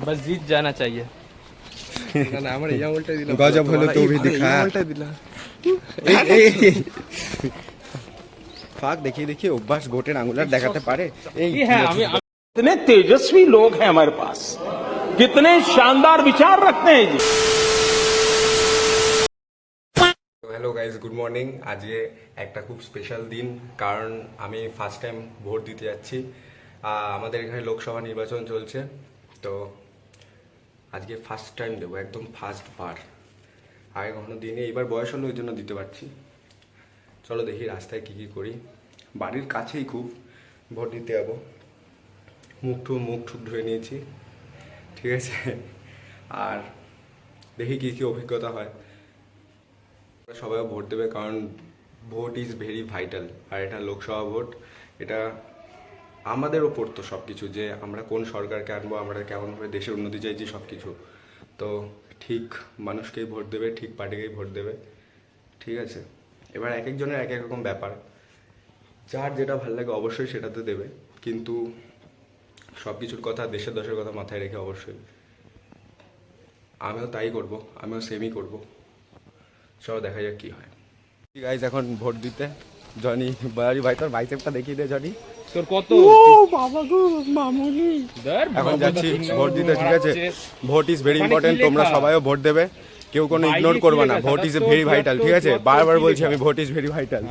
बस जीत जाना चाहिए। না আমার ইয়া উল্টা দিলাম গজব হলো তো भी दिखा উল্টা দিলাম ফাক দেখিয়ে দেখিয়ে অভ্যাস গোটের আঙ্গুলার দেখাতে পারে এই হ্যাঁ আমি कितने तेजस्वी लोग हैं हमारे पास, कितने शानदार विचार रखते हैं जी। Hello guys, good morning. আজকে একটা খুব স্পেশাল দিন, কারণ আমি ফার্স্ট টাইম ভোট দিতে যাচ্ছি। আমাদের এখানে লোকসভা নির্বাচন চলছে, তো আজকে ফার্স্ট টাইম দেবো, একদম ফার্স্ট বার। আগে কখনো দিনে, এইবার বয়স হলো ওই জন্য দিতে পারছি। চলো দেখি রাস্তায় কী কী করি। বাড়ির কাছেই খুব, ভোট দিতে যাবো। মুখ ঠুক ধুয়ে নিয়েছি, ঠিক আছে। আর দেখি কী কী অভিজ্ঞতা হয়। সবাই ভোট দেবে, কারণ ভোট ইজ ভেরি ভাইটাল। আর এটা লোকসভা ভোট, এটা আমাদের ওপর তো সব কিছু, যে আমরা কোন সরকারকে আনবো, আমরা কেমনভাবে দেশের উন্নতি চাইছি, সব কিছু। তো ঠিক মানুষকেই ভোট দেবে, ঠিক পার্টিকেই ভোট দেবে, ঠিক আছে। এবার এক একজনের এক এক রকম ব্যাপার, যার যেটা ভালো লাগে অবশ্যই সেটাতে দেবে, কিন্তু সব কিছুর কথা, দেশের দশের কথা মাথায় রেখে অবশ্যই। আমিও তাই করব, আমিও সেমই করব। চলো দেখা যাক কি হয়। গাইজ এখন ভোট দিতে জনি বাড়ি, ভাই তোর বাইসেপটা দেখিয়ে দে জনি। তোর কত বাবা গো মামুনি এখন যাচ্ছি ভোট দিতে, ঠিক আছে। ভোট ইজ ভেরি ইম্পর্টেন্ট, তোমরা সবাইও ভোট দেবে, কেউ কোনো ইগনোর করবে না। ভোট ইজ ভেরি ভাইটাল, ঠিক আছে। বারবার বলছি আমি, ভোট ইজ ভেরি ভাইটাল,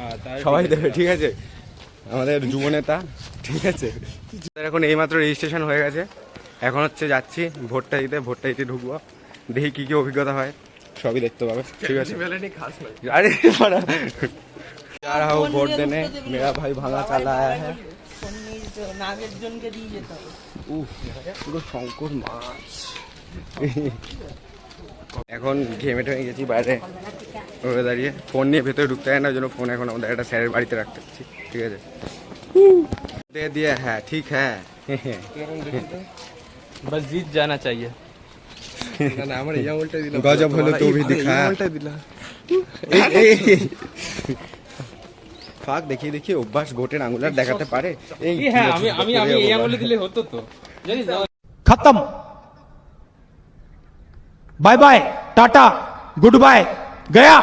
সবাই দেবে, ঠিক আছে। আমাদের যুব নেতা, ঠিক আছে। এখন এইমাত্র রেজিস্ট্রেশন হয়ে গেছে, এখন হচ্ছে যাচ্ছি ভোটটা দিতে ঢুকবো। দেখি কি কি অভিজ্ঞতা হয়, সবই দেখতে পাবে, ঠিক আছে। अरे जा रहा हूँ वोट देने, मेरा भाई भांगा चला आया है। পুরো শঙ্কর মাছ। এখন ঘেমে টেমে গেছি বাইরে দাঁড়িয়ে, ফোন নিয়ে ভেতরে ঢুকতে হয় না, ওই জন্য ফোন এখন আমাদের একটা স্যারের বাড়িতে রাখতে হচ্ছে, ঠিক আছে। দিয়ে হ্যাঁ ঠিক হ্যাঁ बस जीत जाना चाहिए। না আমার ইয়া উল্টা দিলাম গজব হলো তো भी दिखा উল্টা দিলাম ফাক দেখিয়ে দেখিয়ে অভ্যাস গোটের আঙ্গুলার দেখাতে পারে এই হ্যাঁ আমি এই আঙুলে দিলে হতো তো, জানিস। खत्म, bye bye, tata, goodbye, गया।